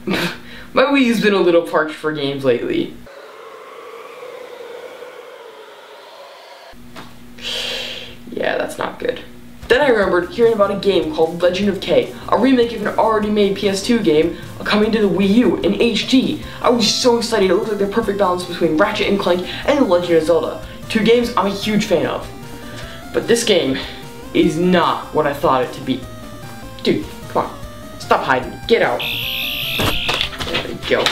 My Wii U's been a little parched for games lately. Yeah, that's not good. Then I remembered hearing about a game called Legend of K, a remake of an already made PS2 game coming to the Wii U in HD. I was so excited. It looked like the perfect balance between Ratchet and Clank and The Legend of Zelda. Two games I'm a huge fan of. But this game is not what I thought it to be. Dude, come on. Stop hiding. Get out. There you go.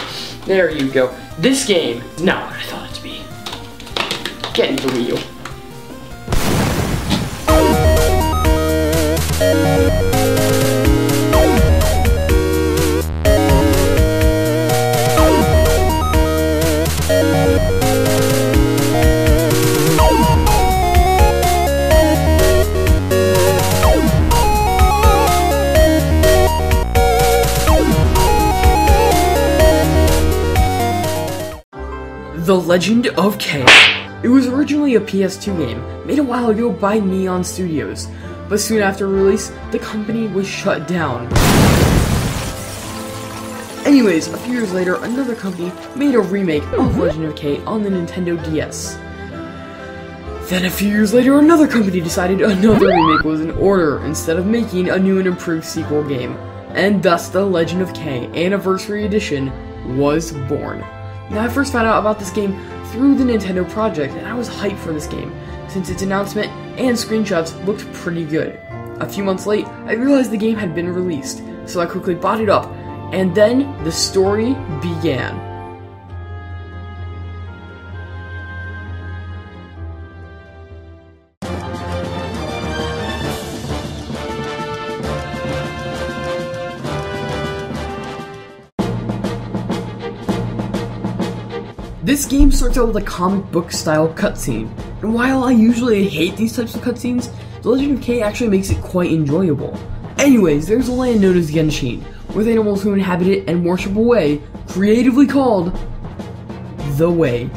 There you go. This game is not what I thought it to be. Get into the Wii U. The Legend of K. It was originally a PS2 game, made a while ago by Neon Studios, but soon after release, the company was shut down. Anyways, a few years later, another company made a remake of Legend of K on the Nintendo DS. Then a few years later, another company decided another remake was in order, instead of making a new and improved sequel game. And thus, the Legend of K Anniversary Edition was born. Now, I first found out about this game through the Nintendo Project, and I was hyped for this game, since its announcement and screenshots looked pretty good. A few months late, I realized the game had been released, so I quickly bought it up, and then the story began. This game starts out with a comic book style cutscene, and while I usually hate these types of cutscenes, The Legend of K actually makes it quite enjoyable. Anyways, there's a land known as Genshin, with animals who inhabit it and worship a way, creatively called the Way.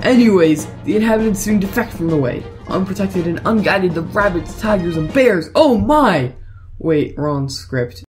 Anyways, the inhabitants soon defect from the Way. Unprotected and unguided, the rabbits, tigers, and bears, oh my! Wait, wrong script.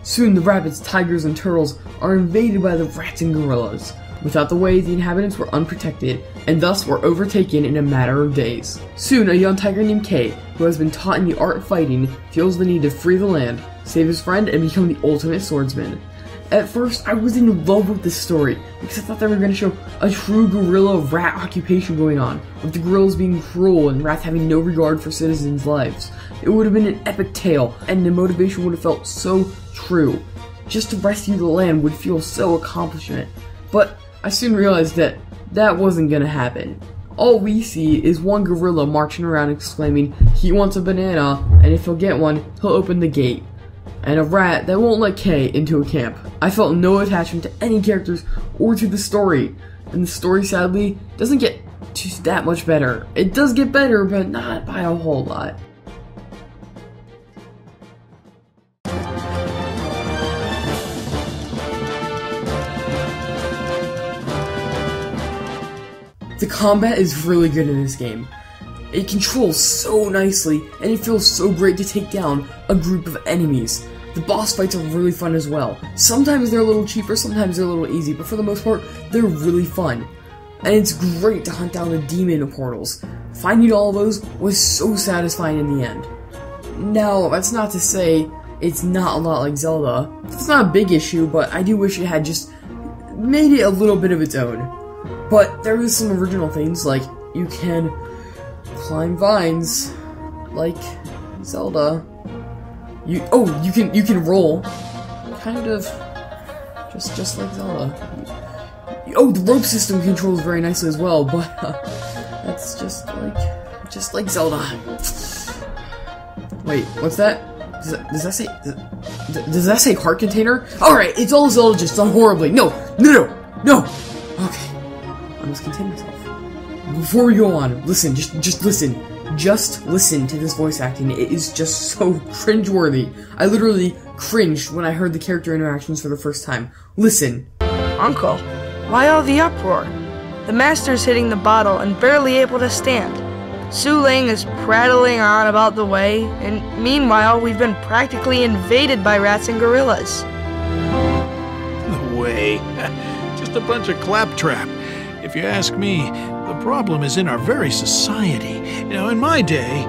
Soon the rabbits, tigers, and turtles are invaded by the rats and gorillas. Without the Way, the inhabitants were unprotected, and thus were overtaken in a matter of days. Soon, a young tiger named K, who has been taught in the art of fighting, feels the need to free the land, save his friend, and become the ultimate swordsman. At first, I was in love with this story, because I thought they were going to show a true gorilla rat occupation going on, with the gorillas being cruel and rats having no regard for citizens' lives. It would have been an epic tale, and the motivation would have felt so true. Just to rescue the land would feel so accomplishment. But I soon realized that that wasn't gonna happen. All we see is one gorilla marching around exclaiming he wants a banana, and if he'll get one, he'll open the gate. And a rat that won't let K into a camp. I felt no attachment to any characters or to the story. And the story, sadly, doesn't get just that much better. It does get better, but not by a whole lot. The combat is really good in this game. It controls so nicely, and it feels so great to take down a group of enemies. The boss fights are really fun as well. Sometimes they're a little cheaper, sometimes they're a little easy, but for the most part, they're really fun. And it's great to hunt down the demon portals. Finding all of those was so satisfying in the end. Now, that's not to say it's not a lot like Zelda. It's not a big issue, but I do wish it had just made it a little bit of its own. But there is some original things, like you can climb vines, like Zelda. You can roll, kind of, just like Zelda. The rope system controls very nicely as well, but that's just like Zelda. Wait, what's that? Does that say heart container? All right, it's all Zelda, just done horribly. No. Okay. I must contain myself. Before we go on, listen, just listen. Just listen to this voice acting. It is just so cringeworthy. I literally cringed when I heard the character interactions for the first time. Listen. Uncle, why all the uproar? The master's hitting the bottle and barely able to stand. Su Ling is prattling on about the way, and meanwhile we've been practically invaded by rats and gorillas. The way? Just a bunch of claptrap. If you ask me, the problem is in our very society. You know, in my day...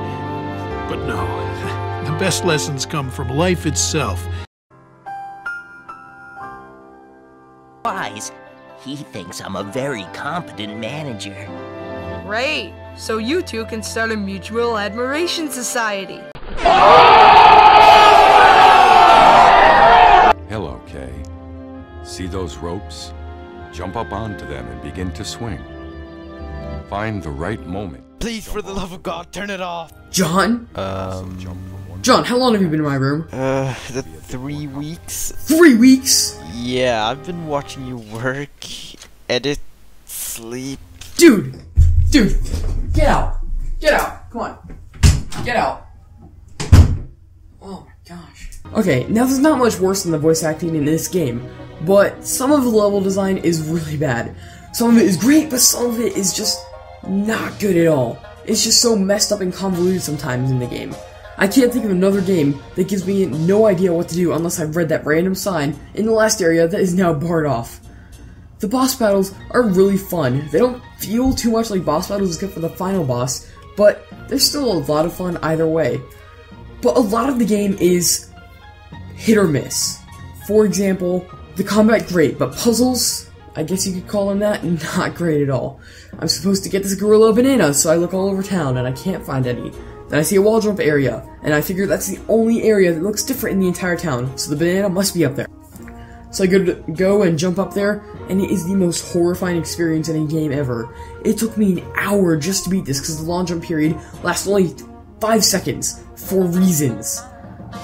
But no, the best lessons come from life itself. Wise. He thinks I'm a very competent manager. Great! So you two can start a mutual admiration society. Hello, Kay. See those ropes? Jump up onto them and begin to swing. Find the right moment. Please, for the love of God, turn it off. John? John, how long have you been in my room? 3 weeks. 3 weeks? Yeah, I've been watching you work, edit, sleep. Dude, get out. Get out. Come on. Get out. Oh my gosh. Okay, now there's not much worse than the voice acting in this game, but some of the level design is really bad. Some of it is great, but some of it is just not good at all. It's just so messed up and convoluted sometimes in the game. I can't think of another game that gives me no idea what to do unless I've read that random sign in the last area that is now barred off. The boss battles are really fun. They don't feel too much like boss battles except for the final boss, but they're still a lot of fun either way. But a lot of the game is hit or miss. For example, the combat great, but puzzles, I guess you could call them that, not great at all. I'm supposed to get this gorilla banana, so I look all over town and I can't find any. Then I see a wall jump area, and I figure that's the only area that looks different in the entire town, so the banana must be up there. So I go and jump up there, and it is the most horrifying experience in a game ever. It took me an hour just to beat this, because the long jump period lasts only 5 seconds, for reasons.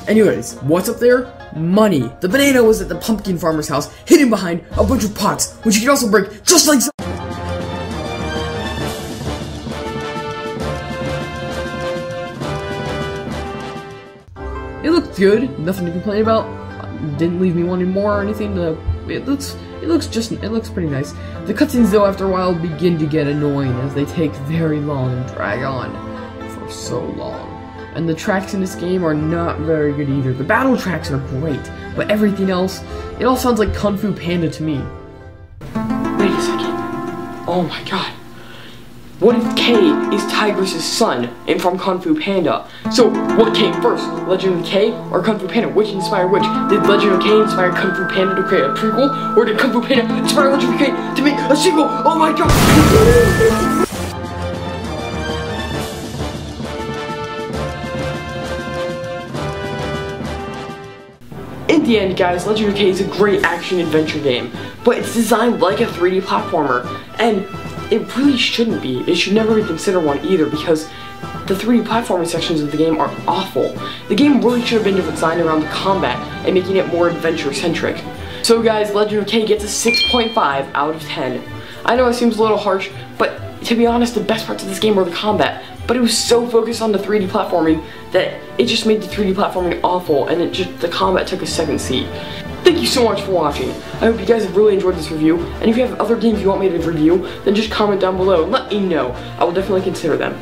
Anyways, what's up there? Money. The banana was at the pumpkin farmer's house, hidden behind a bunch of pots, which you can also break, just like so. It looked good, nothing to complain about. Didn't leave me wanting more or anything. It looks pretty nice. The cutscenes though after a while begin to get annoying as they take very long and drag on for so long. And the tracks in this game are not very good either. The battle tracks are great, but everything else, it all sounds like Kung Fu Panda to me. Wait a second. Oh my god. What if K is Tigress' son and from Kung Fu Panda? So, what came first? Legend of K or Kung Fu Panda? Which inspired which? Did Legend of K inspire Kung Fu Panda to create a prequel? Or did Kung Fu Panda inspire Legend of K to make a sequel? Oh my god! In the end, guys, Legend of K is a great action-adventure game, but it's designed like a 3D platformer, and it really shouldn't be. It should never be considered one either, because the 3D platforming sections of the game are awful. The game really should have been designed around the combat and making it more adventure-centric. So guys, Legend of K gets a 6.5 out of 10. I know it seems a little harsh, but to be honest, the best parts of this game were the combat. But it was so focused on the 3D platforming that it just made the 3D platforming awful, and the combat took a second seat. Thank you so much for watching. I hope you guys have really enjoyed this review, and if you have other games you want me to review, then just comment down below and let me know. I will definitely consider them.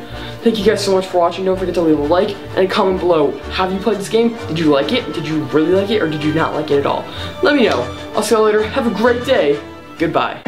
Thank you guys so much for watching. Don't forget to leave a like and comment below. Have you played this game? Did you like it? Did you really like it? Or did you not like it at all? Let me know. I'll see you later. Have a great day. Goodbye.